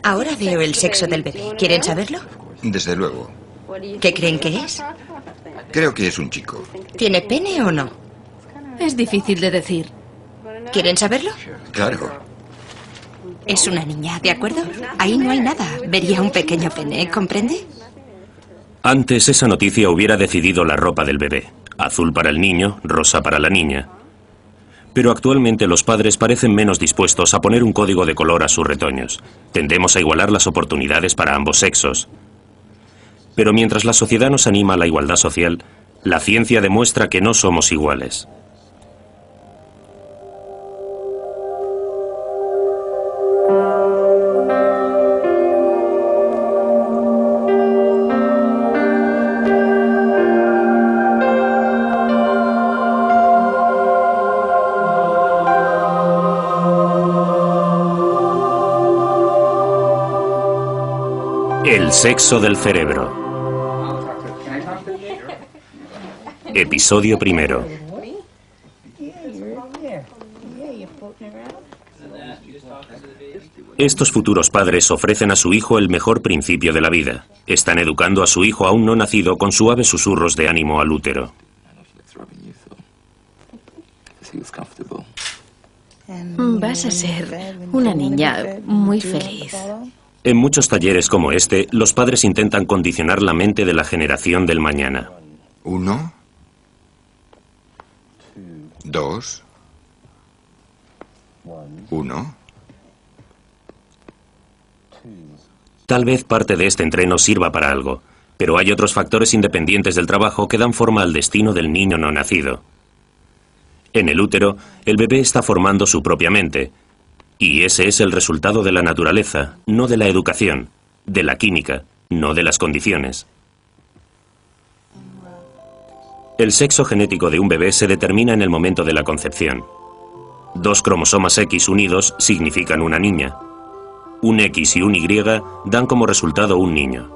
Ahora veo el sexo del bebé. ¿Quieren saberlo? Desde luego. ¿Qué creen que es? Creo que es un chico. ¿Tiene pene o no? Es difícil de decir. ¿Quieren saberlo? Claro. Es una niña, ¿de acuerdo? Ahí no hay nada. Vería un pequeño pene, ¿comprende? Antes esa noticia hubiera decidido la ropa del bebé. Azul para el niño, rosa para la niña. Pero actualmente los padres parecen menos dispuestos a poner un código de color a sus retoños. Tendemos a igualar las oportunidades para ambos sexos. Pero mientras la sociedad nos anima a la igualdad social, la ciencia demuestra que no somos iguales. El sexo del cerebro. Episodio primero. Estos futuros padres ofrecen a su hijo el mejor principio de la vida. Están educando a su hijo aún no nacido con suaves susurros de ánimo al útero. Vas a ser una niña muy feliz. En muchos talleres como este, los padres intentan condicionar la mente de la generación del mañana. 1, 2, 1. Tal vez parte de este entreno sirva para algo, pero hay otros factores independientes del trabajo que dan forma al destino del niño no nacido. En el útero, el bebé está formando su propia mente, y ese es el resultado de la naturaleza, no de la educación, de la química, no de las condiciones. El sexo genético de un bebé se determina en el momento de la concepción. 2 cromosomas X unidos significan una niña. Un X y un Y dan como resultado un niño.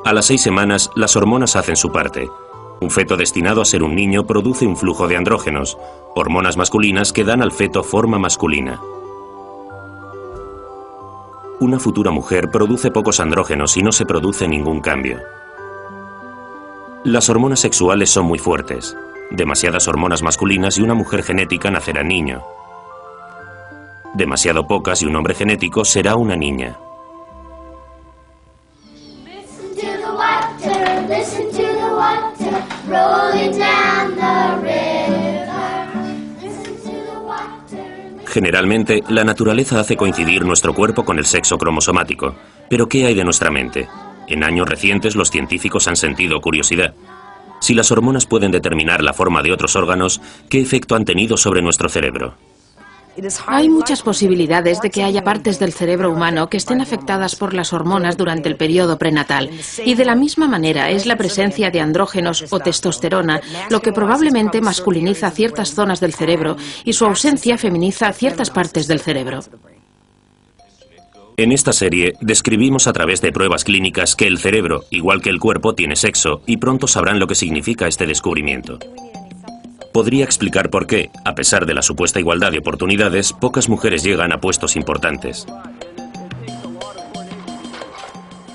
A las 6 semanas, las hormonas hacen su parte. Un feto destinado a ser un niño produce un flujo de andrógenos, hormonas masculinas que dan al feto forma masculina. Una futura mujer produce pocos andrógenos y no se produce ningún cambio. Las hormonas sexuales son muy fuertes. Demasiadas hormonas masculinas y una mujer genética nacerá niño. Demasiado pocas y un hombre genético será una niña. Generalmente, la naturaleza hace coincidir nuestro cuerpo con el sexo cromosomático. Pero ¿qué hay de nuestra mente? En años recientes los científicos han sentido curiosidad. Si las hormonas pueden determinar la forma de otros órganos, ¿qué efecto han tenido sobre nuestro cerebro? Hay muchas posibilidades de que haya partes del cerebro humano que estén afectadas por las hormonas durante el periodo prenatal. Y de la misma manera es la presencia de andrógenos o testosterona lo que probablemente masculiniza ciertas zonas del cerebro y su ausencia feminiza ciertas partes del cerebro. En esta serie describimos a través de pruebas clínicas que el cerebro, igual que el cuerpo, tiene sexo y pronto sabrán lo que significa este descubrimiento. Podría explicar por qué, a pesar de la supuesta igualdad de oportunidades, pocas mujeres llegan a puestos importantes.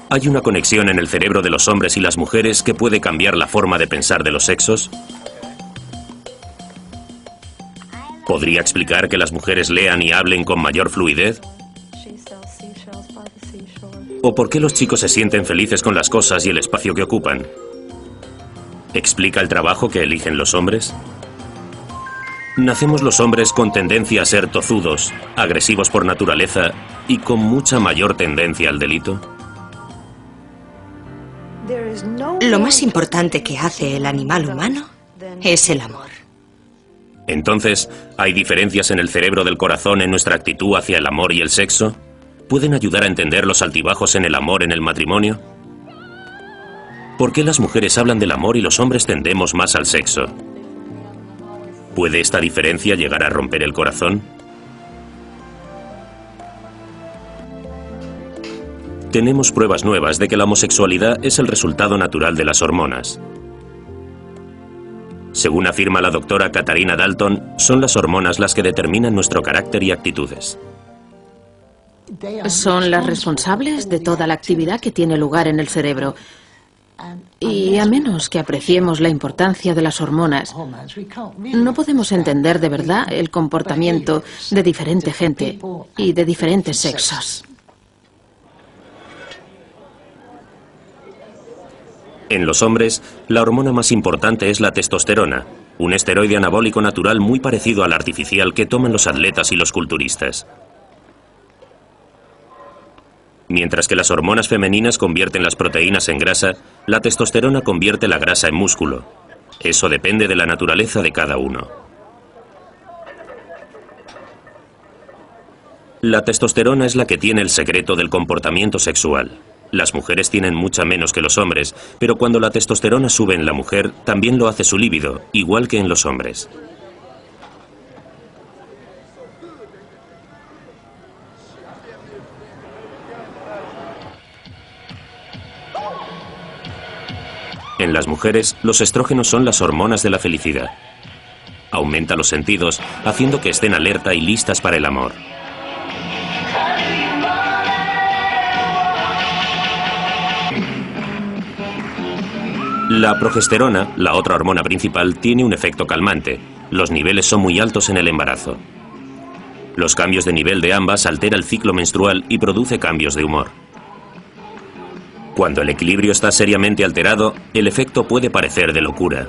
¿Hay una conexión en el cerebro de los hombres y las mujeres que puede cambiar la forma de pensar de los sexos? ¿Podría explicar que las mujeres lean y hablen con mayor fluidez? ¿O por qué los chicos se sienten felices con las cosas y el espacio que ocupan? ¿Explica el trabajo que eligen los hombres? ¿Nacemos los hombres con tendencia a ser tozudos, agresivos por naturaleza y con mucha mayor tendencia al delito? Lo más importante que hace el animal humano es el amor. Entonces, ¿hay diferencias en el cerebro del corazón en nuestra actitud hacia el amor y el sexo? ¿Pueden ayudar a entender los altibajos en el amor en el matrimonio? ¿Por qué las mujeres hablan del amor y los hombres tendemos más al sexo? ¿Puede esta diferencia llegar a romper el corazón? Tenemos pruebas nuevas de que la homosexualidad es el resultado natural de las hormonas. Según afirma la doctora Katarina Dalton, son las hormonas las que determinan nuestro carácter y actitudes. Son las responsables de toda la actividad que tiene lugar en el cerebro. Y a menos que apreciemos la importancia de las hormonas, no podemos entender de verdad el comportamiento de diferente gente y de diferentes sexos. En los hombres, la hormona más importante es la testosterona, un esteroide anabólico natural muy parecido al artificial que toman los atletas y los culturistas. Mientras que las hormonas femeninas convierten las proteínas en grasa, la testosterona convierte la grasa en músculo. Eso depende de la naturaleza de cada uno. La testosterona es la que tiene el secreto del comportamiento sexual. Las mujeres tienen mucha menos que los hombres, pero cuando la testosterona sube en la mujer, también lo hace su líbido, igual que en los hombres. En las mujeres, los estrógenos son las hormonas de la felicidad. Aumenta los sentidos, haciendo que estén alerta y listas para el amor. La progesterona, la otra hormona principal, tiene un efecto calmante. Los niveles son muy altos en el embarazo. Los cambios de nivel de ambas altera el ciclo menstrual y produce cambios de humor. Cuando el equilibrio está seriamente alterado, el efecto puede parecer de locura.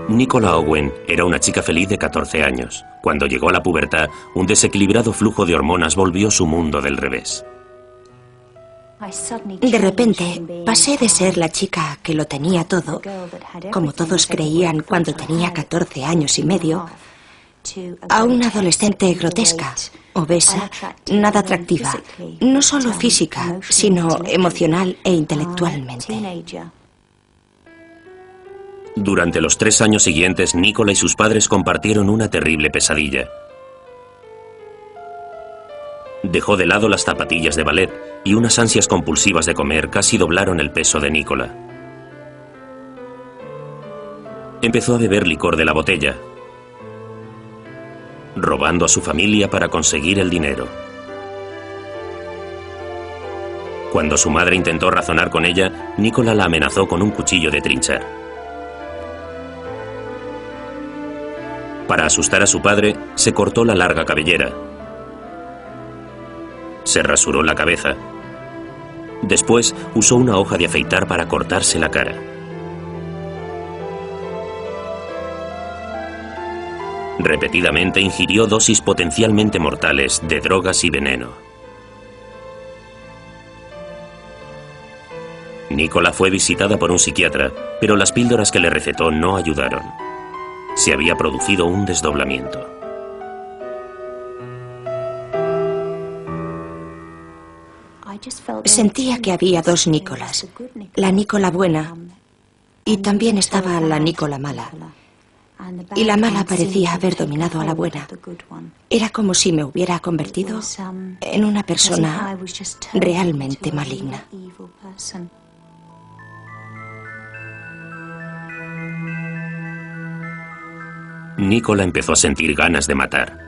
Nicola Owen era una chica feliz de 14 años. Cuando llegó a la pubertad, un desequilibrado flujo de hormonas volvió su mundo del revés. De repente, pasé de ser la chica que lo tenía todo, como todos creían cuando tenía 14 años y medio, a una adolescente grotesca, obesa, nada atractiva, no solo física, sino emocional e intelectualmente. Durante los 3 años siguientes, Nicola y sus padres compartieron una terrible pesadilla. Dejó de lado las zapatillas de ballet y unas ansias compulsivas de comer casi doblaron el peso de Nicola. Empezó a beber licor de la botella, robando a su familia para conseguir el dinero. Cuando su madre intentó razonar con ella, Nicola la amenazó con un cuchillo de trinchar. Para asustar a su padre, se cortó la larga cabellera. Se rasuró la cabeza. Después, usó una hoja de afeitar para cortarse la cara. Repetidamente ingirió dosis potencialmente mortales de drogas y veneno. Nicola fue visitada por un psiquiatra, pero las píldoras que le recetó no ayudaron. Se había producido un desdoblamiento. Sentía que había dos Nicolas, la Nicola buena y también estaba la Nicola mala. Y la mala parecía haber dominado a la buena. Era como si me hubiera convertido en una persona realmente maligna. Nicola empezó a sentir ganas de matar.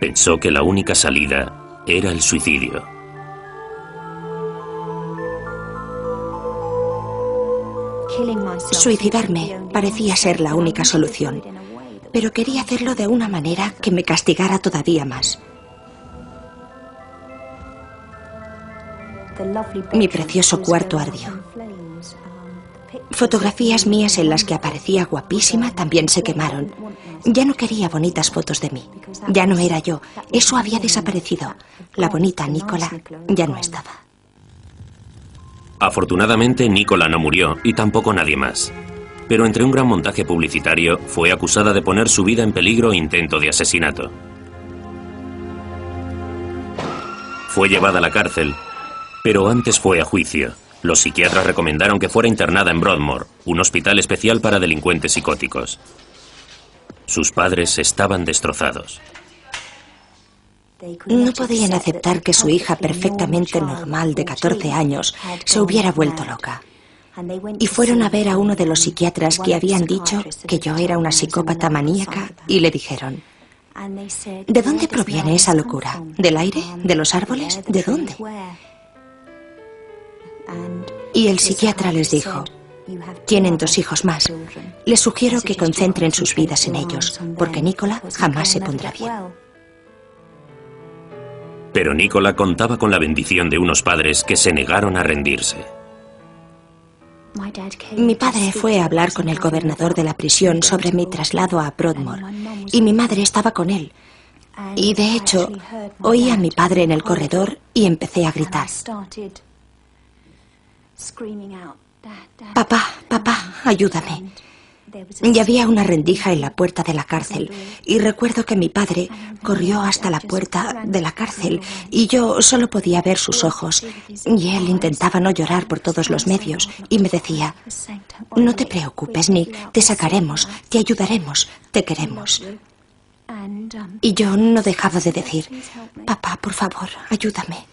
Pensó que la única salida era el suicidio. Suicidarme parecía ser la única solución, pero quería hacerlo de una manera que me castigara todavía más. Mi precioso cuarto ardió. Fotografías mías en las que aparecía guapísima también se quemaron. Ya no quería bonitas fotos de mí. Ya no era yo. Eso había desaparecido. La bonita Nicola ya no estaba. Afortunadamente, Nicola no murió y tampoco nadie más. Pero entre un gran montaje publicitario, fue acusada de poner su vida en peligro e intento de asesinato. Fue llevada a la cárcel, pero antes fue a juicio. Los psiquiatras recomendaron que fuera internada en Broadmoor, un hospital especial para delincuentes psicóticos. Sus padres estaban destrozados. No podían aceptar que su hija perfectamente normal de 14 años se hubiera vuelto loca. y fueron a ver a uno de los psiquiatras que habían dicho que yo era una psicópata maníaca y le dijeron: ¿de dónde proviene esa locura? ¿Del aire? ¿De los árboles? ¿De dónde? Y el psiquiatra les dijo: tienen 2 hijos más. Les sugiero que concentren sus vidas en ellos, porque Nicola jamás se pondrá bien. Pero Nicola contaba con la bendición de unos padres que se negaron a rendirse. Mi padre fue a hablar con el gobernador de la prisión sobre mi traslado a Broadmoor, y mi madre estaba con él. Y de hecho, oí a mi padre en el corredor y empecé a gritar: papá, papá, ayúdame. Y había una rendija en la puerta de la cárcel, y recuerdo que mi padre corrió hasta la puerta de la cárcel y yo solo podía ver sus ojos, y él intentaba no llorar por todos los medios y me decía: no te preocupes, Nick, te sacaremos, te ayudaremos, te queremos. Y yo no dejaba de decir: papá, por favor, ayúdame.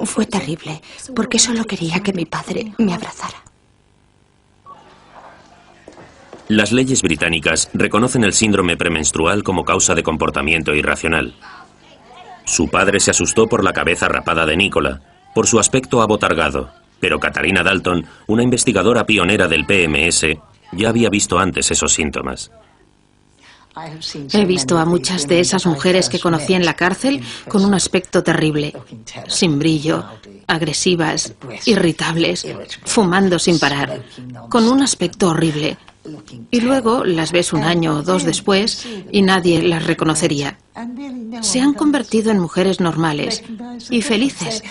Fue terrible, porque solo quería que mi padre me abrazara. Las leyes británicas reconocen el síndrome premenstrual como causa de comportamiento irracional. Su padre se asustó por la cabeza rapada de Nicola, por su aspecto abotargado, pero Katarina Dalton, una investigadora pionera del PMS, ya había visto antes esos síntomas. He visto a muchas de esas mujeres que conocí en la cárcel con un aspecto terrible, sin brillo, agresivas, irritables, fumando sin parar, con un aspecto horrible. Y luego las ves 1 año o 2 después y nadie las reconocería. Se han convertido en mujeres normales y felices,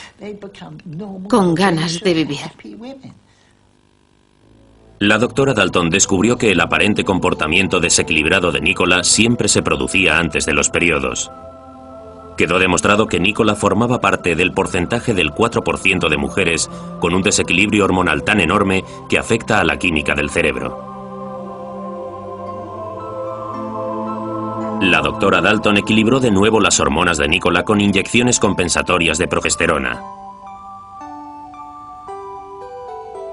con ganas de vivir. La doctora Dalton descubrió que el aparente comportamiento desequilibrado de Nicola siempre se producía antes de los periodos. Quedó demostrado que Nicola formaba parte del porcentaje del 4% de mujeres con un desequilibrio hormonal tan enorme que afecta a la química del cerebro. La doctora Dalton equilibró de nuevo las hormonas de Nicola con inyecciones compensatorias de progesterona.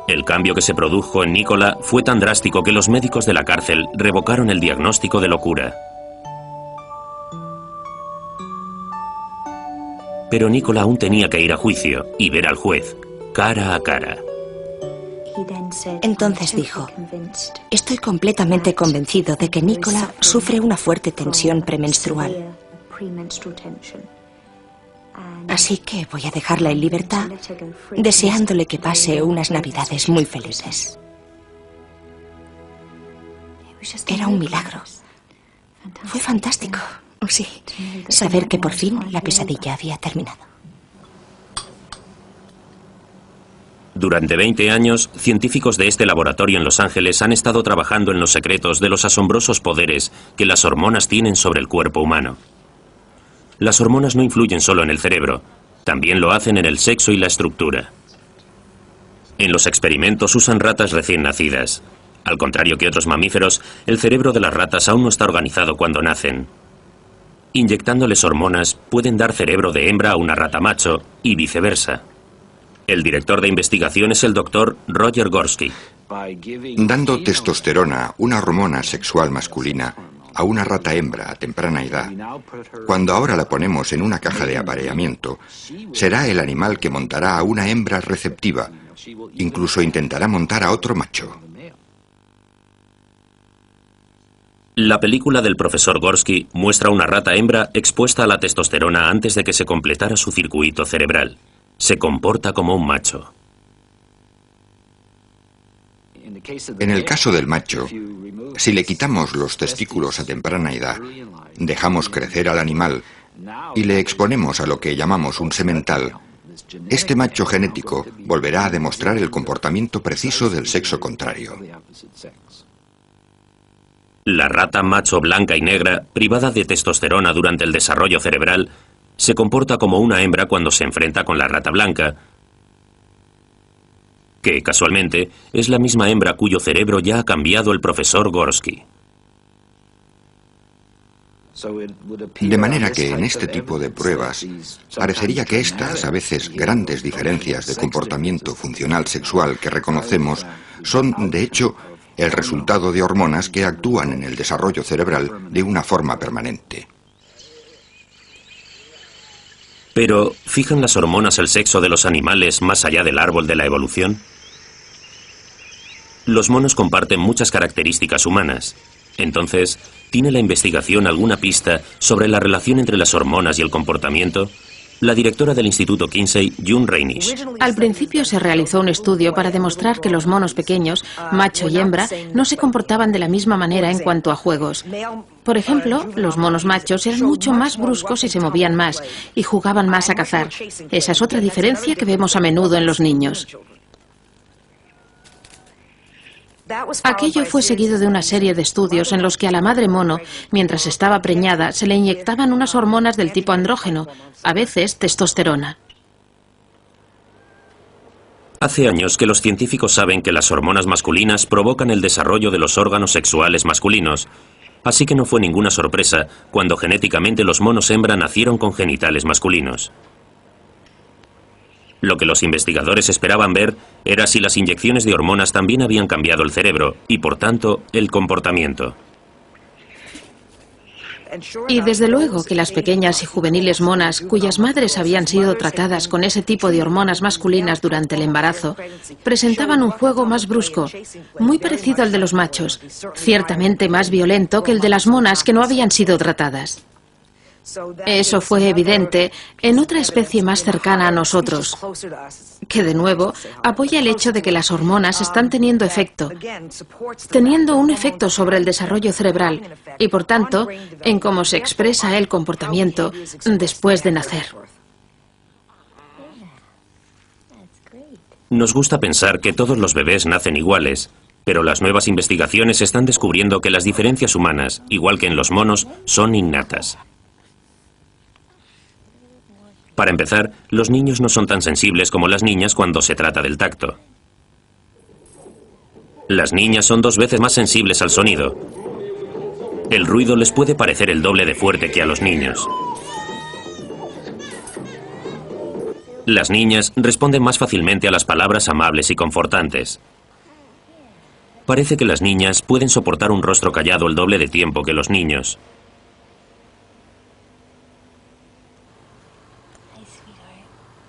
El cambio que se produjo en Nicola fue tan drástico que los médicos de la cárcel revocaron el diagnóstico de locura. Pero Nicola aún tenía que ir a juicio y ver al juez, cara a cara. Entonces dijo: estoy completamente convencido de que Nicola sufre una fuerte tensión premenstrual. Así que voy a dejarla en libertad, deseándole que pase unas Navidades muy felices. Era un milagro. Fue fantástico, sí, saber que por fin la pesadilla había terminado. Durante 20 años, científicos de este laboratorio en Los Ángeles han estado trabajando en los secretos de los asombrosos poderes que las hormonas tienen sobre el cuerpo humano. Las hormonas no influyen solo en el cerebro, también lo hacen en el sexo y la estructura. En los experimentos usan ratas recién nacidas. Al contrario que otros mamíferos, el cerebro de las ratas aún no está organizado cuando nacen. Inyectándoles hormonas, pueden dar cerebro de hembra a una rata macho y viceversa. El director de investigación es el doctor Roger Gorski. Dando testosterona, una hormona sexual masculina, a una rata hembra a temprana edad, cuando ahora la ponemos en una caja de apareamiento, será el animal que montará a una hembra receptiva, incluso intentará montar a otro macho. La película del profesor Gorski muestra una rata hembra expuesta a la testosterona antes de que se completara su circuito cerebral. Se comporta como un macho. En el caso del macho, si le quitamos los testículos a temprana edad, dejamos crecer al animal y le exponemos a lo que llamamos un semental, este macho genético volverá a demostrar el comportamiento preciso del sexo contrario. La rata macho blanca y negra, privada de testosterona durante el desarrollo cerebral, se comporta como una hembra cuando se enfrenta con la rata blanca, que casualmente es la misma hembra cuyo cerebro ya ha cambiado el profesor Gorski. De manera que en este tipo de pruebas parecería que estas, a veces grandes diferencias de comportamiento funcional sexual que reconocemos, son, de hecho, el resultado de hormonas que actúan en el desarrollo cerebral de una forma permanente. Pero, ¿fijan las hormonas el sexo de los animales más allá del árbol de la evolución? Los monos comparten muchas características humanas. Entonces, ¿tiene la investigación alguna pista sobre la relación entre las hormonas y el comportamiento? La directora del Instituto Kinsey, June Reinisch. Al principio se realizó un estudio para demostrar que los monos pequeños, macho y hembra, no se comportaban de la misma manera en cuanto a juegos. Por ejemplo, los monos machos eran mucho más bruscos y se movían más, y jugaban más a cazar. Esa es otra diferencia que vemos a menudo en los niños. Aquello fue seguido de una serie de estudios en los que a la madre mono, mientras estaba preñada, se le inyectaban unas hormonas del tipo andrógeno, a veces testosterona. Hace años que los científicos saben que las hormonas masculinas provocan el desarrollo de los órganos sexuales masculinos, así que no fue ninguna sorpresa cuando genéticamente los monos hembra nacieron con genitales masculinos. Lo que los investigadores esperaban ver era si las inyecciones de hormonas también habían cambiado el cerebro y, por tanto, el comportamiento. Y desde luego que las pequeñas y juveniles monas, cuyas madres habían sido tratadas con ese tipo de hormonas masculinas durante el embarazo, presentaban un juego más brusco, muy parecido al de los machos, ciertamente más violento que el de las monas que no habían sido tratadas. Eso fue evidente en otra especie más cercana a nosotros, que de nuevo apoya el hecho de que las hormonas están teniendo un efecto sobre el desarrollo cerebral y, por tanto, en cómo se expresa el comportamiento después de nacer. Nos gusta pensar que todos los bebés nacen iguales, pero las nuevas investigaciones están descubriendo que las diferencias humanas, igual que en los monos, son innatas. Para empezar, los niños no son tan sensibles como las niñas cuando se trata del tacto. Las niñas son 2 veces más sensibles al sonido. El ruido les puede parecer el doble de fuerte que a los niños. Las niñas responden más fácilmente a las palabras amables y confortantes. Parece que las niñas pueden soportar un rostro callado el doble de tiempo que los niños.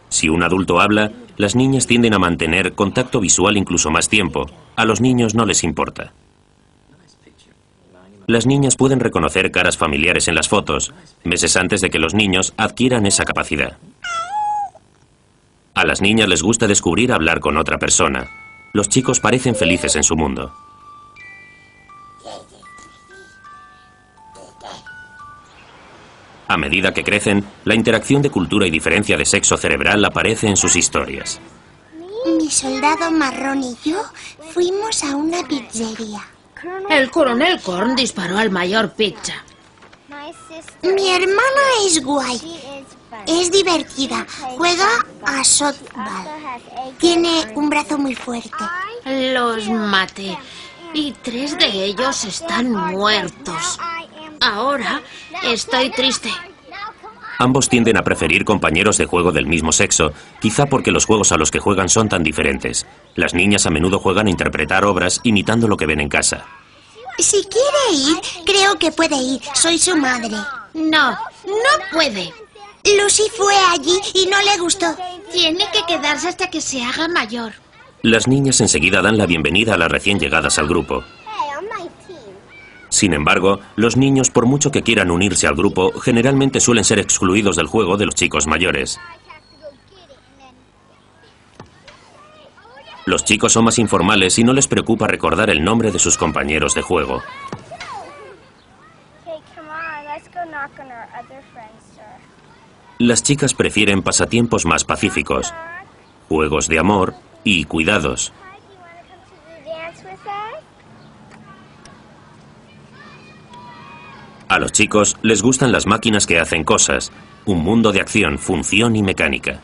Si un adulto habla, las niñas tienden a mantener contacto visual incluso más tiempo. A los niños no les importa. Las niñas pueden reconocer caras familiares en las fotos, meses antes de que los niños adquieran esa capacidad. A las niñas les gusta descubrir hablar con otra persona. Los chicos parecen felices en su mundo. A medida que crecen, la interacción de cultura y diferencia de sexo cerebral aparece en sus historias. Mi soldado marrón y yo fuimos a una pizzería. El coronel Korn disparó al mayor Pizza. Mi hermana es guay. Es divertida. Juega a softball. Tiene un brazo muy fuerte. Los maté. Y 3 de ellos están muertos. Ahora estoy triste. Ambos tienden a preferir compañeros de juego del mismo sexo, quizá porque los juegos a los que juegan son tan diferentes. Las niñas a menudo juegan a interpretar obras imitando lo que ven en casa. Si quiere ir, creo que puede ir. Soy su madre. No, no puede. Lucy fue allí y no le gustó. Tiene que quedarse hasta que se haga mayor. Las niñas enseguida dan la bienvenida a las recién llegadas al grupo. Sin embargo, los niños, por mucho que quieran unirse al grupo, generalmente suelen ser excluidos del juego de los chicos mayores. Los chicos son más informales y no les preocupa recordar el nombre de sus compañeros de juego. Las chicas prefieren pasatiempos más pacíficos, juegos de amor y cuidados. A los chicos les gustan las máquinas que hacen cosas, un mundo de acción, función y mecánica.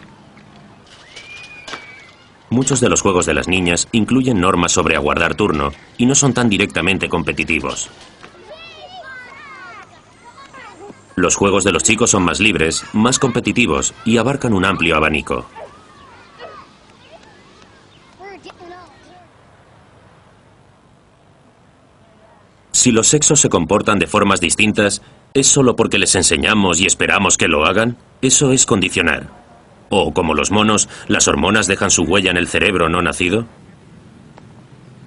Muchos de los juegos de las niñas incluyen normas sobre aguardar turno y no son tan directamente competitivos. Los juegos de los chicos son más libres, más competitivos y abarcan un amplio abanico. Si los sexos se comportan de formas distintas, ¿es solo porque les enseñamos y esperamos que lo hagan? Eso es condicionar. O, como los monos, ¿las hormonas dejan su huella en el cerebro no nacido?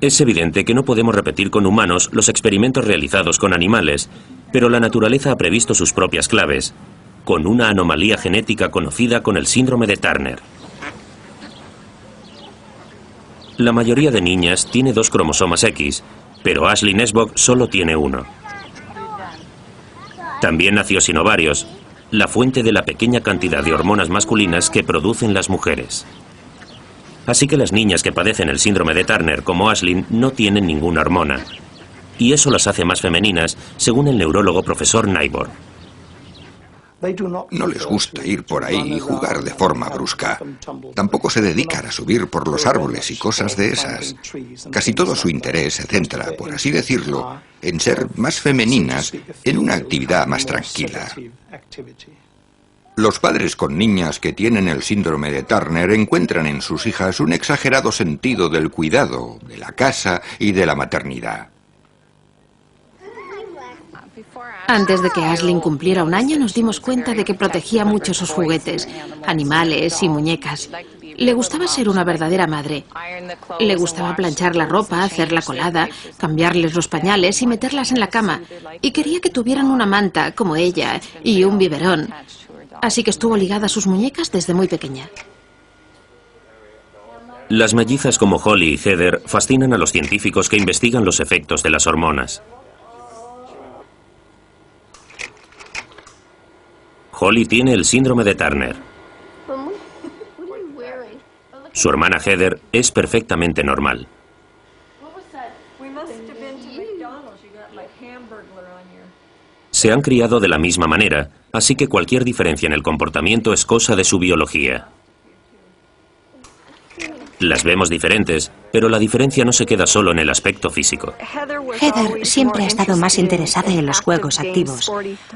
Es evidente que no podemos repetir con humanos los experimentos realizados con animales, pero la naturaleza ha previsto sus propias claves, con una anomalía genética conocida con el síndrome de Turner. La mayoría de niñas tiene 2 cromosomas X, pero Ashley Nesbok solo tiene 1. También nació sin ovarios, la fuente de la pequeña cantidad de hormonas masculinas que producen las mujeres. Así que las niñas que padecen el síndrome de Turner, como Ashley, no tienen ninguna hormona. Y eso las hace más femeninas, según el neurólogo profesor Nyborg. No les gusta ir por ahí y jugar de forma brusca. Tampoco se dedican a subir por los árboles y cosas de esas. Casi todo su interés se centra, por así decirlo, en ser más femeninas en una actividad más tranquila. Los padres con niñas que tienen el síndrome de Turner encuentran en sus hijas un exagerado sentido del cuidado, de la casa y de la maternidad. Antes de que Ashley cumpliera 1 año nos dimos cuenta de que protegía mucho sus juguetes, animales y muñecas. Le gustaba ser una verdadera madre. Le gustaba planchar la ropa, hacer la colada, cambiarles los pañales y meterlas en la cama. Y quería que tuvieran una manta, como ella, y un biberón. Así que estuvo ligada a sus muñecas desde muy pequeña. Las mellizas como Holly y Heather fascinan a los científicos que investigan los efectos de las hormonas. Holly tiene el síndrome de Turner. Su hermana Heather es perfectamente normal. Se han criado de la misma manera, así que cualquier diferencia en el comportamiento es cosa de su biología. Las vemos diferentes, pero la diferencia no se queda solo en el aspecto físico. Heather siempre ha estado más interesada en los juegos activos,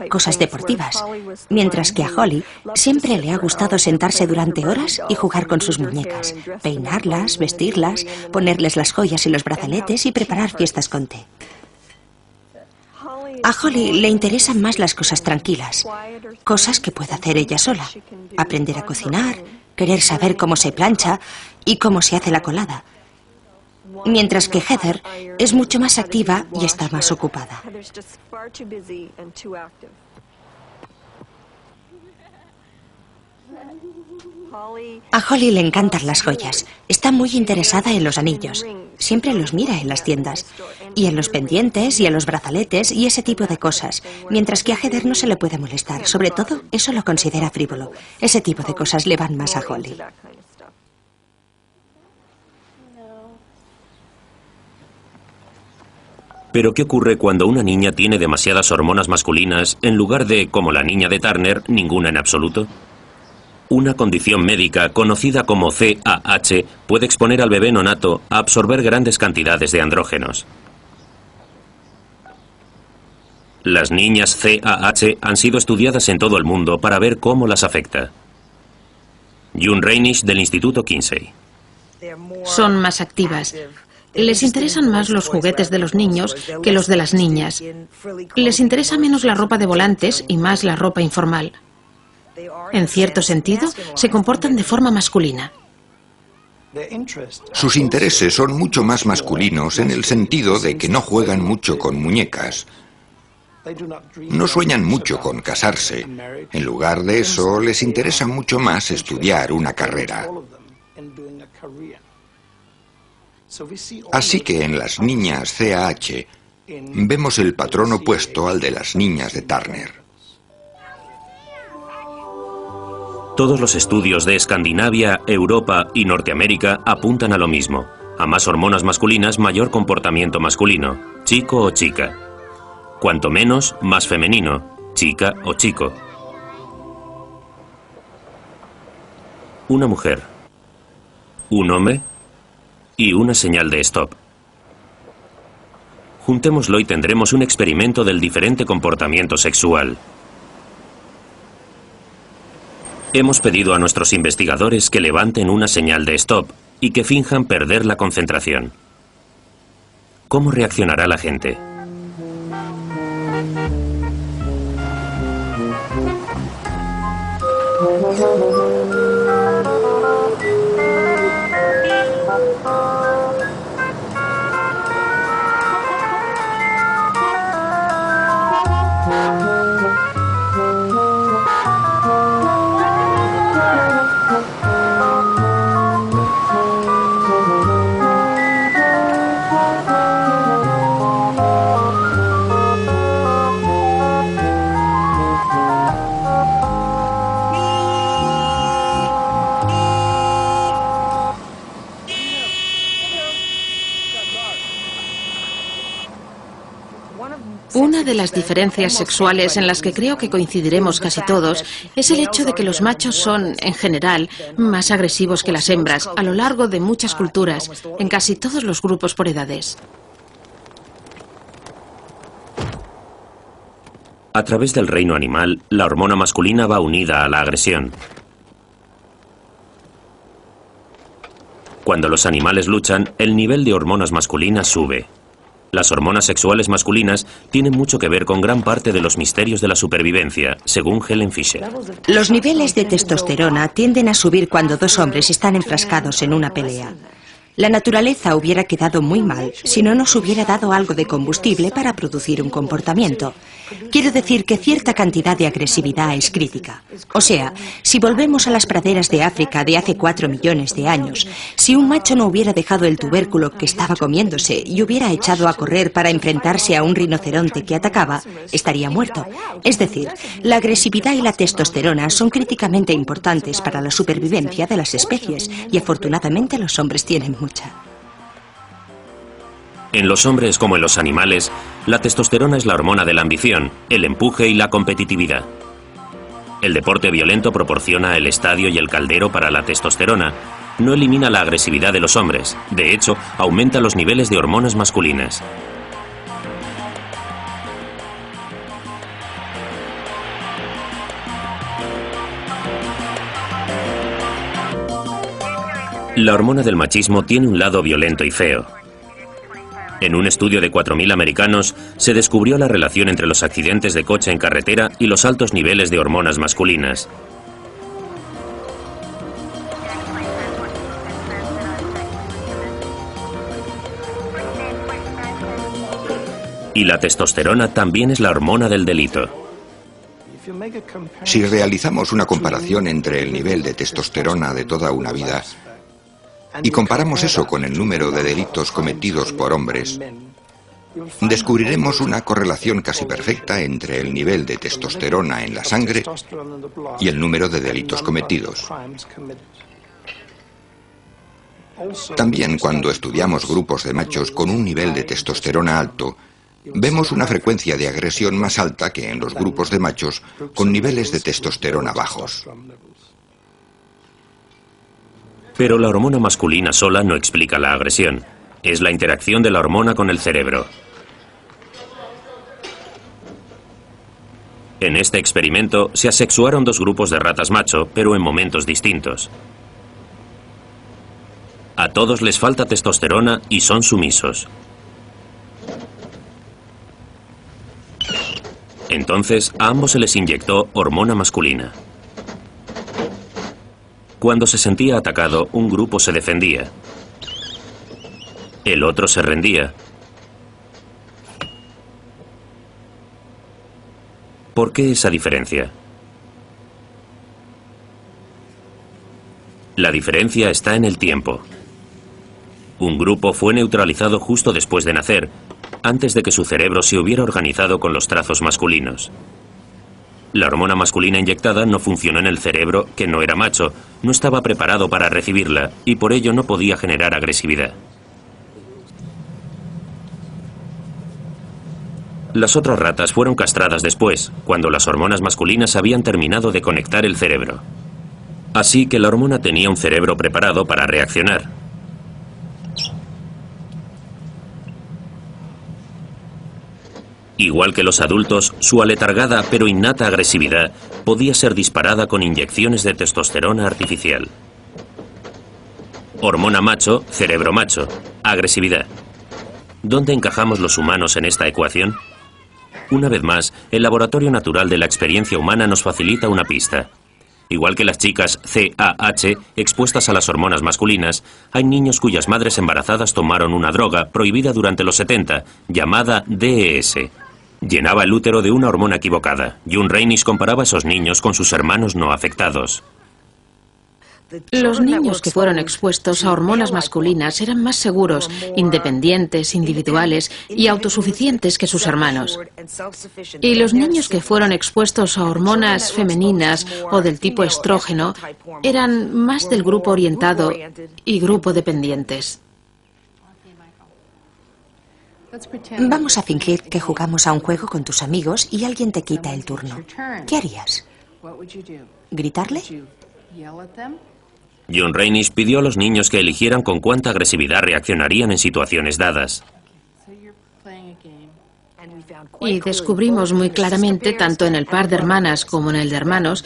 cosas deportivas, mientras que a Holly siempre le ha gustado sentarse durante horas y jugar con sus muñecas, peinarlas, vestirlas, ponerles las joyas y los brazaletes y preparar fiestas con té. A Holly le interesan más las cosas tranquilas, cosas que puede hacer ella sola, aprender a cocinar, querer saber cómo se plancha y cómo se hace la colada. Mientras que Heather es mucho más activa y está más ocupada. A Holly le encantan las joyas. Está muy interesada en los anillos. Siempre los mira en las tiendas. Y en los pendientes y en los brazaletes y ese tipo de cosas. Mientras que a Heather no se le puede molestar. Sobre todo, eso lo considera frívolo. Ese tipo de cosas le van más a Holly. Pero ¿qué ocurre cuando una niña tiene demasiadas hormonas masculinas en lugar de, como la niña de Turner, ninguna en absoluto? Una condición médica conocida como CAH puede exponer al bebé neonato a absorber grandes cantidades de andrógenos. Las niñas CAH han sido estudiadas en todo el mundo para ver cómo las afecta. June Reinisch, del Instituto Kinsey. Son más activas. Les interesan más los juguetes de los niños que los de las niñas. Les interesa menos la ropa de volantes y más la ropa informal. En cierto sentido, se comportan de forma masculina. Sus intereses son mucho más masculinos en el sentido de que no juegan mucho con muñecas. No sueñan mucho con casarse. En lugar de eso, les interesa mucho más estudiar una carrera. Así que en las niñas CAH vemos el patrón opuesto al de las niñas de Turner. Todos los estudios de Escandinavia, Europa y Norteamérica apuntan a lo mismo. A más hormonas masculinas, mayor comportamiento masculino, chico o chica. Cuanto menos, más femenino, chica o chico. Una mujer, un hombre y una señal de stop. Juntémoslo y tendremos un experimento del diferente comportamiento sexual. Hemos pedido a nuestros investigadores que levanten una señal de stop y que finjan perder la concentración. ¿Cómo reaccionará la gente? Una de las diferencias sexuales en las que creo que coincidiremos casi todos es el hecho de que los machos son, en general, más agresivos que las hembras a lo largo de muchas culturas, en casi todos los grupos por edades. A través del reino animal, la hormona masculina va unida a la agresión. Cuando los animales luchan, el nivel de hormonas masculinas sube. Las hormonas sexuales masculinas tienen mucho que ver con gran parte de los misterios de la supervivencia, según Helen Fisher. Los niveles de testosterona tienden a subir cuando dos hombres están enfrascados en una pelea. La naturaleza hubiera quedado muy mal si no nos hubiera dado algo de combustible para producir un comportamiento. Quiero decir que cierta cantidad de agresividad es crítica. O sea, si volvemos a las praderas de África de hace 4 millones de años, si un macho no hubiera dejado el tubérculo que estaba comiéndose y hubiera echado a correr para enfrentarse a un rinoceronte que atacaba, estaría muerto. Es decir, la agresividad y la testosterona son críticamente importantes para la supervivencia de las especies y afortunadamente los hombres tienen mucha. En los hombres como en los animales, la testosterona es la hormona de la ambición, el empuje y la competitividad. El deporte violento proporciona el estadio y el caldero para la testosterona. No elimina la agresividad de los hombres, de hecho, aumenta los niveles de hormonas masculinas. La hormona del machismo tiene un lado violento y feo. En un estudio de 4.000 americanos, se descubrió la relación entre los accidentes de coche en carretera y los altos niveles de hormonas masculinas. Y la testosterona también es la hormona del delito. Si realizamos una comparación entre el nivel de testosterona de toda una vida y comparamos eso con el número de delitos cometidos por hombres, descubriremos una correlación casi perfecta entre el nivel de testosterona en la sangre y el número de delitos cometidos. También cuando estudiamos grupos de machos con un nivel de testosterona alto, vemos una frecuencia de agresión más alta que en los grupos de machos con niveles de testosterona bajos. Pero la hormona masculina sola no explica la agresión. Es la interacción de la hormona con el cerebro. En este experimento se asexuaron dos grupos de ratas macho, pero en momentos distintos. A todos les falta testosterona y son sumisos. Entonces, a ambos se les inyectó hormona masculina. Cuando se sentía atacado, un grupo se defendía. El otro se rendía. ¿Por qué esa diferencia? La diferencia está en el tiempo. Un grupo fue neutralizado justo después de nacer, antes de que su cerebro se hubiera organizado con los trazos masculinos. La hormona masculina inyectada no funcionó en el cerebro, que no era macho, no estaba preparado para recibirla y por ello no podía generar agresividad. Las otras ratas fueron castradas después, cuando las hormonas masculinas habían terminado de conectar el cerebro. Así que la hormona tenía un cerebro preparado para reaccionar. Igual que los adultos, su aletargada pero innata agresividad podía ser disparada con inyecciones de testosterona artificial. Hormona macho, cerebro macho. Agresividad. ¿Dónde encajamos los humanos en esta ecuación? Una vez más, el laboratorio natural de la experiencia humana nos facilita una pista. Igual que las chicas CAH expuestas a las hormonas masculinas, hay niños cuyas madres embarazadas tomaron una droga prohibida durante los 70, llamada DES. Llenaba el útero de una hormona equivocada. June Reinisch comparaba a esos niños con sus hermanos no afectados. Los niños que fueron expuestos a hormonas masculinas eran más seguros, independientes, individuales y autosuficientes que sus hermanos. Y los niños que fueron expuestos a hormonas femeninas o del tipo estrógeno eran más del grupo orientado y grupo dependientes. Vamos a fingir que jugamos a un juego con tus amigos y alguien te quita el turno. ¿Qué harías? ¿Gritarle? June Reinisch pidió a los niños que eligieran con cuánta agresividad reaccionarían en situaciones dadas. Y descubrimos muy claramente, tanto en el par de hermanas como en el de hermanos,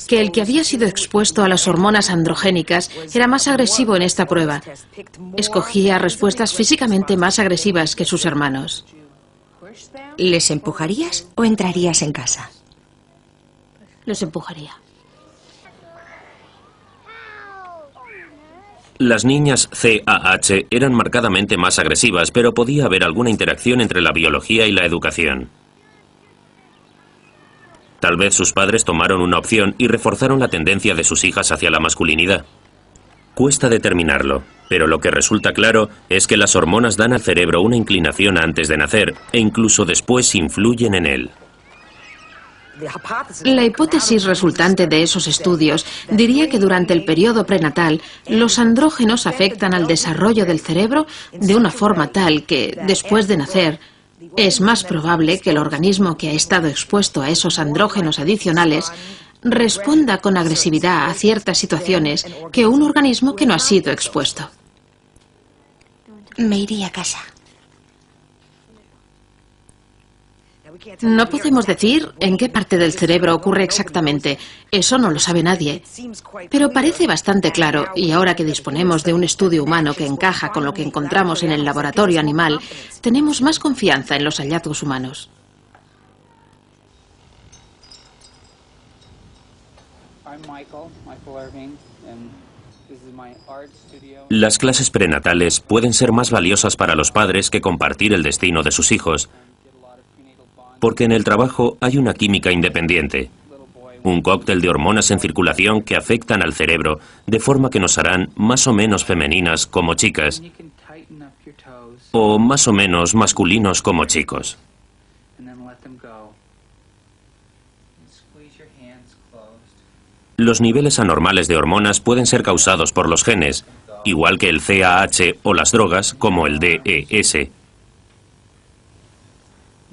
que el que había sido expuesto a las hormonas androgénicas era más agresivo en esta prueba. Escogía respuestas físicamente más agresivas que sus hermanos. ¿Les empujarías o entrarías en casa? Los empujaría. Las niñas CAH eran marcadamente más agresivas, pero podía haber alguna interacción entre la biología y la educación. Tal vez sus padres tomaron una opción y reforzaron la tendencia de sus hijas hacia la masculinidad. Cuesta determinarlo, pero lo que resulta claro es que las hormonas dan al cerebro una inclinación antes de nacer e incluso después influyen en él. La hipótesis resultante de esos estudios diría que durante el periodo prenatal los andrógenos afectan al desarrollo del cerebro de una forma tal que, después de nacer, es más probable que el organismo que ha estado expuesto a esos andrógenos adicionales responda con agresividad a ciertas situaciones que un organismo que no ha sido expuesto. Me iría a casa. No podemos decir en qué parte del cerebro ocurre exactamente. Eso no lo sabe nadie. Pero parece bastante claro, y ahora que disponemos de un estudio humano que encaja con lo que encontramos en el laboratorio animal, tenemos más confianza en los hallazgos humanos. Las clases prenatales pueden ser más valiosas para los padres que compartir el destino de sus hijos, porque en el trabajo hay una química independiente, un cóctel de hormonas en circulación que afectan al cerebro de forma que nos harán más o menos femeninas como chicas o más o menos masculinos como chicos. Los niveles anormales de hormonas pueden ser causados por los genes, igual que el CAH o las drogas como el DES.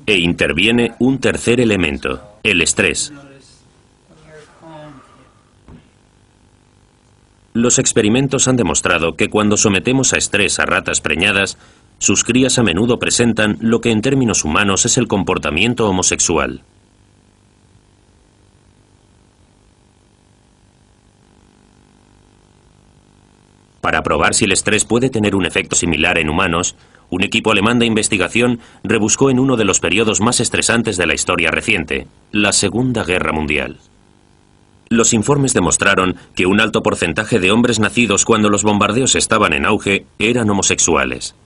E interviene un tercer elemento, el estrés. Los experimentos han demostrado que cuando sometemos a estrés a ratas preñadas, sus crías a menudo presentan lo que en términos humanos es el comportamiento homosexual. Para probar si el estrés puede tener un efecto similar en humanos, un equipo alemán de investigación rebuscó en uno de los periodos más estresantes de la historia reciente, la Segunda Guerra Mundial. Los informes demostraron que un alto porcentaje de hombres nacidos cuando los bombardeos estaban en auge eran homosexuales.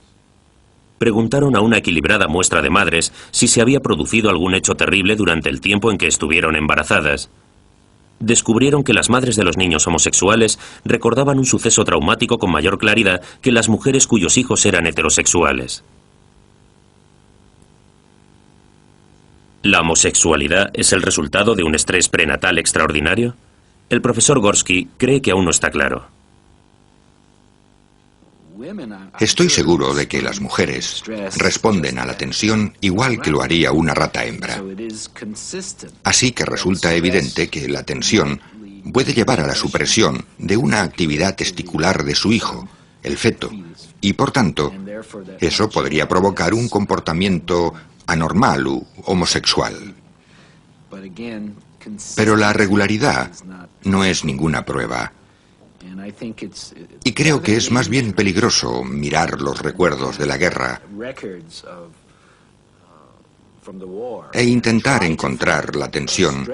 Preguntaron a una equilibrada muestra de madres si se había producido algún hecho terrible durante el tiempo en que estuvieron embarazadas. Descubrieron que las madres de los niños homosexuales recordaban un suceso traumático con mayor claridad que las mujeres cuyos hijos eran heterosexuales. ¿La homosexualidad es el resultado de un estrés prenatal extraordinario? El profesor Gorski cree que aún no está claro. Estoy seguro de que las mujeres responden a la tensión igual que lo haría una rata hembra. Así que resulta evidente que la tensión puede llevar a la supresión de una actividad testicular de su hijo, el feto, y por tanto, eso podría provocar un comportamiento anormal u homosexual. Pero la regularidad no es ninguna prueba. Y creo que es más bien peligroso mirar los recuerdos de la guerra e intentar encontrar la tensión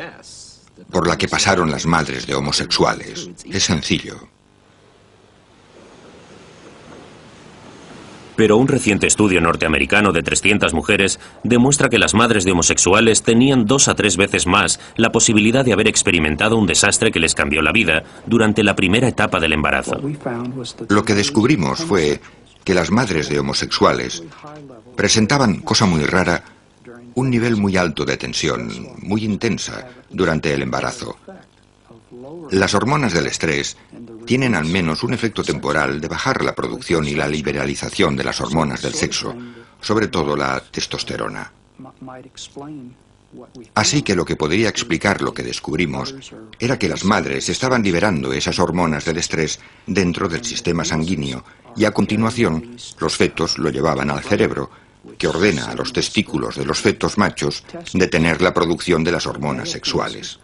por la que pasaron las madres de homosexuales. Es sencillo. Pero un reciente estudio norteamericano de 300 mujeres demuestra que las madres de homosexuales tenían 2 a 3 veces más la posibilidad de haber experimentado un desastre que les cambió la vida durante la primera etapa del embarazo. Lo que descubrimos fue que las madres de homosexuales presentaban, cosa muy rara, un nivel muy alto de tensión, muy intensa, durante el embarazo. Las hormonas del estrés tienen al menos un efecto temporal de bajar la producción y la liberalización de las hormonas del sexo, sobre todo la testosterona. Así que lo que podría explicar lo que descubrimos era que las madres estaban liberando esas hormonas del estrés dentro del sistema sanguíneo y a continuación los fetos lo llevaban al cerebro, que ordena a los testículos de los fetos machos detener la producción de las hormonas sexuales.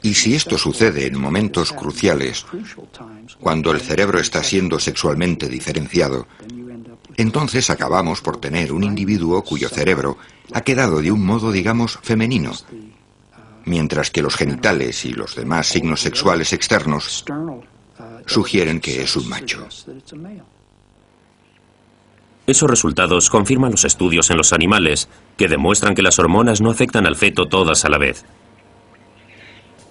Y si esto sucede en momentos cruciales, cuando el cerebro está siendo sexualmente diferenciado, entonces acabamos por tener un individuo cuyo cerebro ha quedado de un modo, digamos, femenino, mientras que los genitales y los demás signos sexuales externos sugieren que es un macho. Esos resultados confirman los estudios en los animales, que demuestran que las hormonas no afectan al feto todas a la vez.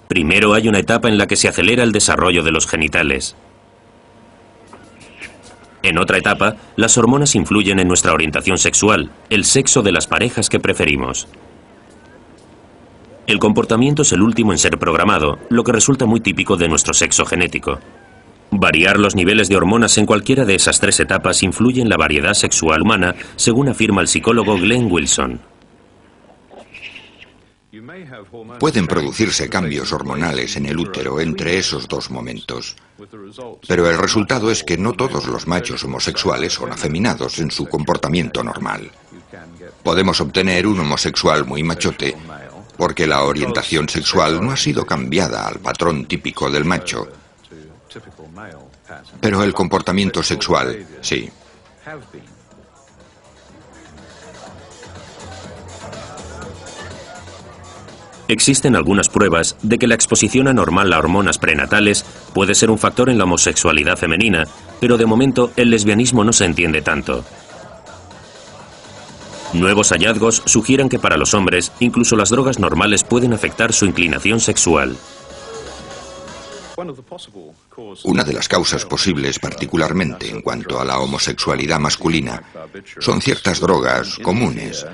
Primero hay una etapa en la que se acelera el desarrollo de los genitales. En otra etapa, las hormonas influyen en nuestra orientación sexual, el sexo de las parejas que preferimos. El comportamiento es el último en ser programado, lo que resulta muy típico de nuestro sexo genético. Variar los niveles de hormonas en cualquiera de esas 3 etapas influye en la variedad sexual humana, según afirma el psicólogo Glenn Wilson. Pueden producirse cambios hormonales en el útero entre esos 2 momentos, pero el resultado es que no todos los machos homosexuales son afeminados en su comportamiento normal. Podemos obtener un homosexual muy machote porque la orientación sexual no ha sido cambiada al patrón típico del macho, pero el comportamiento sexual, sí. Existen algunas pruebas de que la exposición anormal a hormonas prenatales puede ser un factor en la homosexualidad femenina, pero de momento el lesbianismo no se entiende tanto. Nuevos hallazgos sugieren que para los hombres, incluso las drogas normales pueden afectar su inclinación sexual. Una de las causas posibles, particularmente en cuanto a la homosexualidad masculina, son ciertas drogas comunes,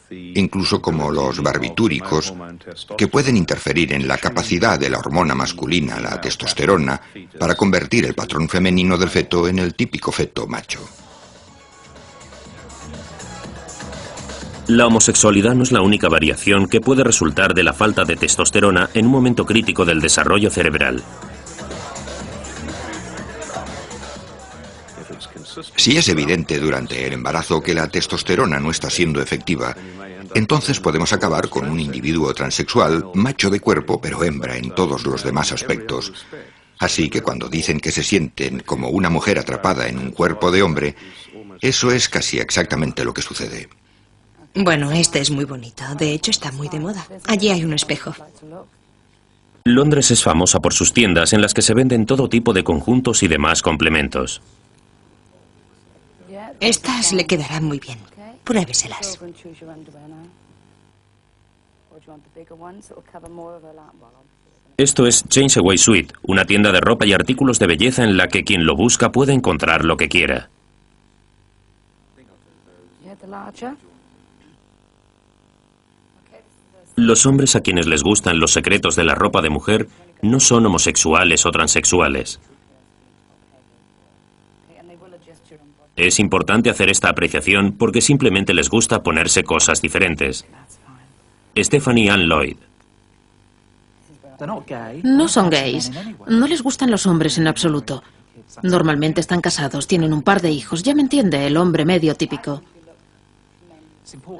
incluso como los barbitúricos, que pueden interferir en la capacidad de la hormona masculina, la testosterona, para convertir el patrón femenino del feto en el típico feto macho. La homosexualidad no es la única variación que puede resultar de la falta de testosterona en un momento crítico del desarrollo cerebral. Si es evidente durante el embarazo que la testosterona no está siendo efectiva, entonces podemos acabar con un individuo transexual, macho de cuerpo, pero hembra en todos los demás aspectos. Así que cuando dicen que se sienten como una mujer atrapada en un cuerpo de hombre, eso es casi exactamente lo que sucede. Bueno, este es muy bonito. De hecho, está muy de moda. Allí hay un espejo. Londres es famosa por sus tiendas en las que se venden todo tipo de conjuntos y demás complementos. Estas le quedarán muy bien. Pruébeselas. Esto es Change Away Suite, una tienda de ropa y artículos de belleza en la que quien lo busca puede encontrar lo que quiera. Los hombres a quienes les gustan los secretos de la ropa de mujer no son homosexuales o transexuales. Es importante hacer esta apreciación porque simplemente les gusta ponerse cosas diferentes. Stephanie Ann Lloyd. No son gays. No les gustan los hombres en absoluto. Normalmente están casados, tienen un par de hijos. Ya me entiende, el hombre medio típico.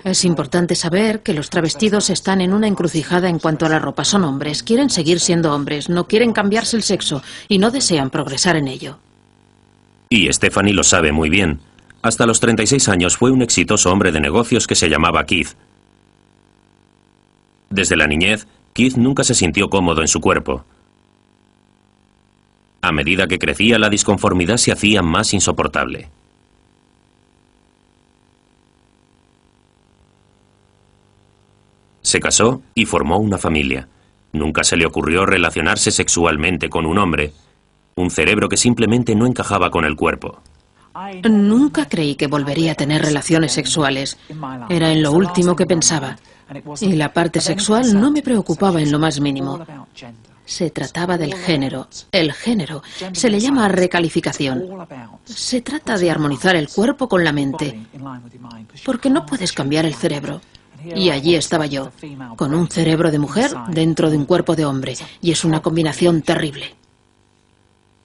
Es importante saber que los travestidos están en una encrucijada en cuanto a la ropa. Son hombres, quieren seguir siendo hombres, no quieren cambiarse el sexo y no desean progresar en ello. Y Stephanie lo sabe muy bien. Hasta los 36 años fue un exitoso hombre de negocios que se llamaba Keith. Desde la niñez, Keith nunca se sintió cómodo en su cuerpo. A medida que crecía, la disconformidad se hacía más insoportable. Se casó y formó una familia. Nunca se le ocurrió relacionarse sexualmente con un hombre. Un cerebro que simplemente no encajaba con el cuerpo. Nunca creí que volvería a tener relaciones sexuales. Era en lo último que pensaba. Y la parte sexual no me preocupaba en lo más mínimo. Se trataba del género. El género se le llama recalificación. Se trata de armonizar el cuerpo con la mente. Porque no puedes cambiar el cerebro. Y allí estaba yo, con un cerebro de mujer dentro de un cuerpo de hombre. Y es una combinación terrible.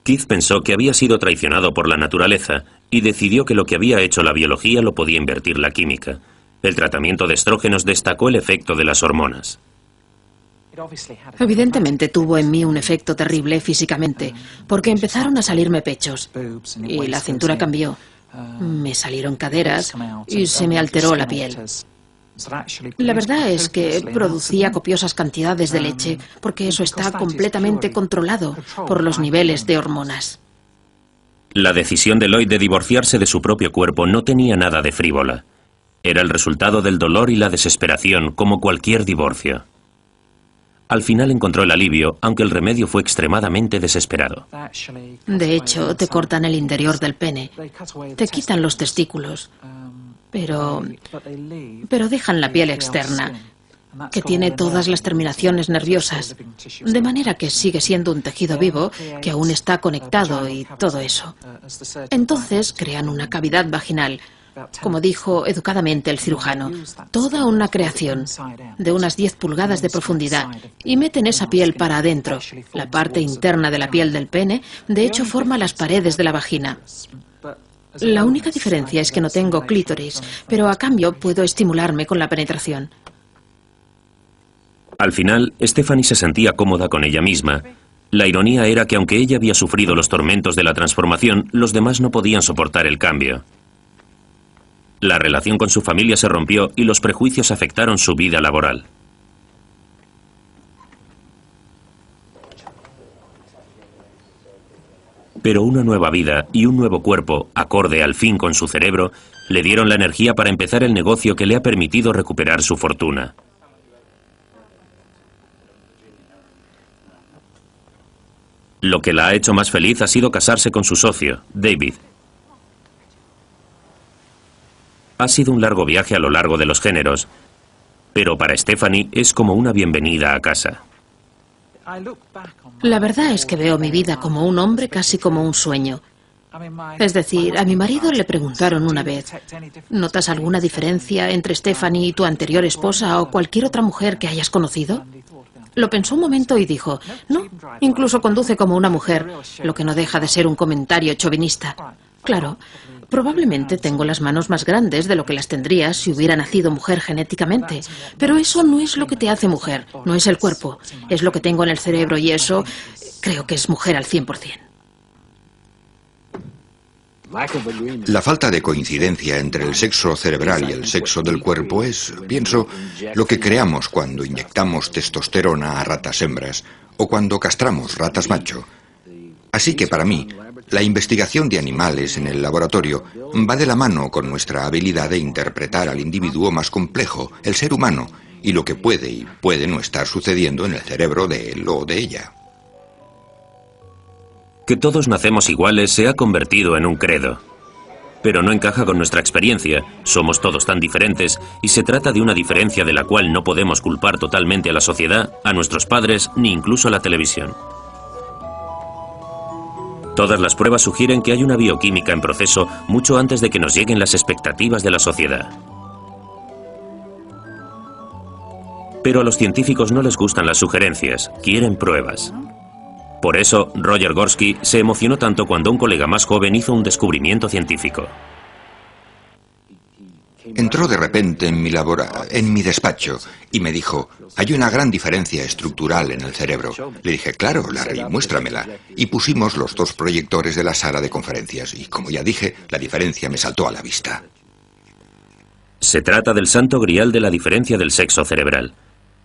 Keith pensó que había sido traicionado por la naturaleza y decidió que lo que había hecho la biología lo podía invertir la química. El tratamiento de estrógenos destacó el efecto de las hormonas. Evidentemente tuvo en mí un efecto terrible físicamente, porque empezaron a salirme pechos y la cintura cambió. Me salieron caderas y se me alteró la piel. La verdad es que producía copiosas cantidades de leche, porque eso está completamente controlado por los niveles de hormonas. La decisión de Lloyd de divorciarse de su propio cuerpo no tenía nada de frívola. Era el resultado del dolor y la desesperación, como cualquier divorcio. Al final encontró el alivio, aunque el remedio fue extremadamente desesperado. De hecho, te cortan el interior del pene, te quitan los testículos, pero dejan la piel externa, que tiene todas las terminaciones nerviosas, de manera que sigue siendo un tejido vivo que aún está conectado y todo eso. Entonces crean una cavidad vaginal, como dijo educadamente el cirujano, toda una creación de unas 10 pulgadas de profundidad, y meten esa piel para adentro. La parte interna de la piel del pene, de hecho, forma las paredes de la vagina. La única diferencia es que no tengo clítoris, pero a cambio puedo estimularme con la penetración. Al final, Stephanie se sentía cómoda con ella misma. La ironía era que aunque ella había sufrido los tormentos de la transformación, los demás no podían soportar el cambio. La relación con su familia se rompió y los prejuicios afectaron su vida laboral. Pero una nueva vida y un nuevo cuerpo, acorde al fin con su cerebro, le dieron la energía para empezar el negocio que le ha permitido recuperar su fortuna. Lo que la ha hecho más feliz ha sido casarse con su socio, David. Ha sido un largo viaje a lo largo de los géneros, pero para Stephanie es como una bienvenida a casa. La verdad es que veo mi vida como un hombre, casi como un sueño. Es decir, a mi marido le preguntaron una vez, ¿notas alguna diferencia entre Stephanie y tu anterior esposa o cualquier otra mujer que hayas conocido? Lo pensó un momento y dijo, no, incluso conduce como una mujer, lo que no deja de ser un comentario chauvinista. Claro, probablemente tengo las manos más grandes de lo que las tendría si hubiera nacido mujer genéticamente, pero eso no es lo que te hace mujer, no es el cuerpo, es lo que tengo en el cerebro y eso creo que es mujer al 100%. La falta de coincidencia entre el sexo cerebral y el sexo del cuerpo es, pienso, lo que creamos cuando inyectamos testosterona a ratas hembras o cuando castramos ratas macho. Así que para mí, la investigación de animales en el laboratorio va de la mano con nuestra habilidad de interpretar al individuo más complejo, el ser humano, y lo que puede y puede no estar sucediendo en el cerebro de él o de ella. Que todos nacemos iguales se ha convertido en un credo. Pero no encaja con nuestra experiencia, somos todos tan diferentes y se trata de una diferencia de la cual no podemos culpar totalmente a la sociedad, a nuestros padres ni incluso a la televisión. Todas las pruebas sugieren que hay una bioquímica en proceso mucho antes de que nos lleguen las expectativas de la sociedad. Pero a los científicos no les gustan las sugerencias, quieren pruebas. Por eso, Roger Gorski se emocionó tanto cuando un colega más joven hizo un descubrimiento científico. Entró de repente en mi despacho y me dijo: hay una gran diferencia estructural en el cerebro. Le dije: claro, Larry, muéstramela. Y pusimos los dos proyectores de la sala de conferencias y, como ya dije, la diferencia me saltó a la vista. Se trata del santo grial de la diferencia del sexo cerebral.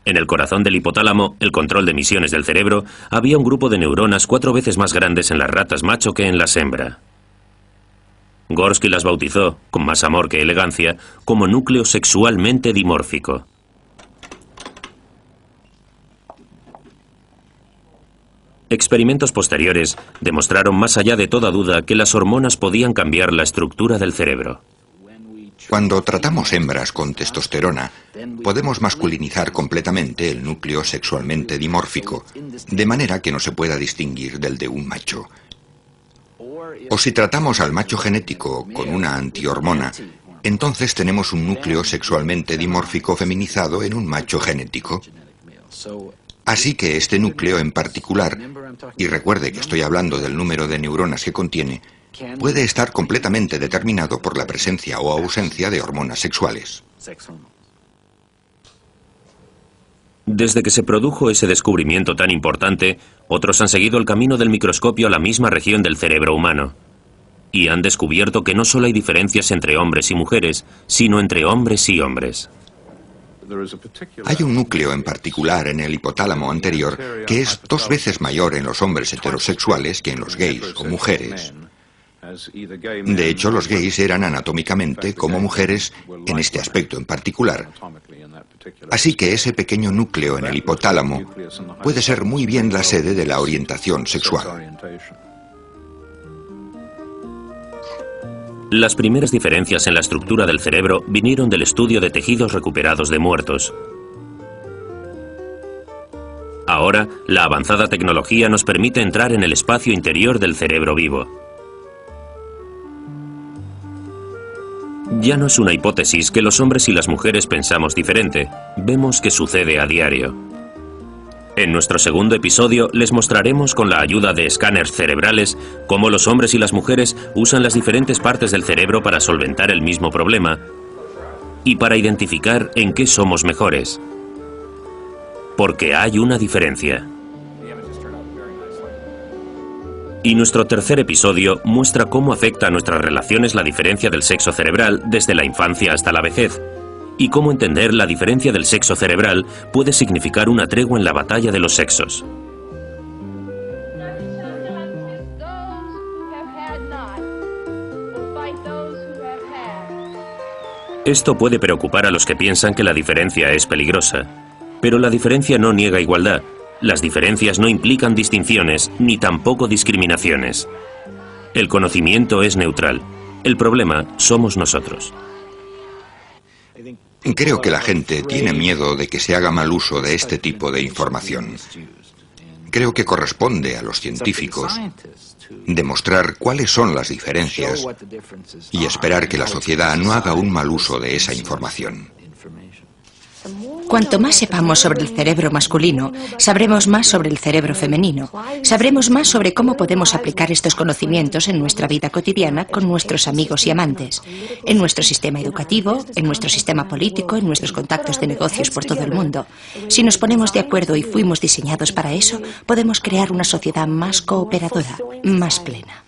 En el corazón del hipotálamo, el control de emisiones del cerebro, había un grupo de neuronas 4 veces más grandes en las ratas macho que en las hembra. Gorski las bautizó, con más amor que elegancia, como núcleo sexualmente dimórfico. Experimentos posteriores demostraron más allá de toda duda que las hormonas podían cambiar la estructura del cerebro. Cuando tratamos hembras con testosterona, podemos masculinizar completamente el núcleo sexualmente dimórfico, de manera que no se pueda distinguir del de un macho. O si tratamos al macho genético con una antihormona, entonces tenemos un núcleo sexualmente dimórfico feminizado en un macho genético. Así que este núcleo en particular, y recuerde que estoy hablando del número de neuronas que contiene, puede estar completamente determinado por la presencia o ausencia de hormonas sexuales. Desde que se produjo ese descubrimiento tan importante, otros han seguido el camino del microscopio a la misma región del cerebro humano. Y han descubierto que no solo hay diferencias entre hombres y mujeres, sino entre hombres y hombres. Hay un núcleo en particular en el hipotálamo anterior que es 2 veces mayor en los hombres heterosexuales que en los gays o mujeres. De hecho, los gays eran anatómicamente como mujeres en este aspecto en particular. Así que ese pequeño núcleo en el hipotálamo puede ser muy bien la sede de la orientación sexual. Las primeras diferencias en la estructura del cerebro vinieron del estudio de tejidos recuperados de muertos. Ahora, la avanzada tecnología nos permite entrar en el espacio interior del cerebro vivo. Ya no es una hipótesis que los hombres y las mujeres pensamos diferente. Vemos que sucede a diario. En nuestro segundo episodio les mostraremos con la ayuda de escáneres cerebrales cómo los hombres y las mujeres usan las diferentes partes del cerebro para solventar el mismo problema y para identificar en qué somos mejores. Porque hay una diferencia. Y nuestro tercer episodio muestra cómo afecta a nuestras relaciones la diferencia del sexo cerebral desde la infancia hasta la vejez, y cómo entender la diferencia del sexo cerebral puede significar una tregua en la batalla de los sexos. Esto puede preocupar a los que piensan que la diferencia es peligrosa, pero la diferencia no niega igualdad. Las diferencias no implican distinciones, ni tampoco discriminaciones. El conocimiento es neutral. El problema somos nosotros. Creo que la gente tiene miedo de que se haga mal uso de este tipo de información. Creo que corresponde a los científicos demostrar cuáles son las diferencias y esperar que la sociedad no haga un mal uso de esa información. Cuanto más sepamos sobre el cerebro masculino, sabremos más sobre el cerebro femenino. Sabremos más sobre cómo podemos aplicar estos conocimientos en nuestra vida cotidiana con nuestros amigos y amantes, en nuestro sistema educativo, en nuestro sistema político, en nuestros contactos de negocios por todo el mundo. Si nos ponemos de acuerdo y fuimos diseñados para eso, podemos crear una sociedad más cooperadora, más plena.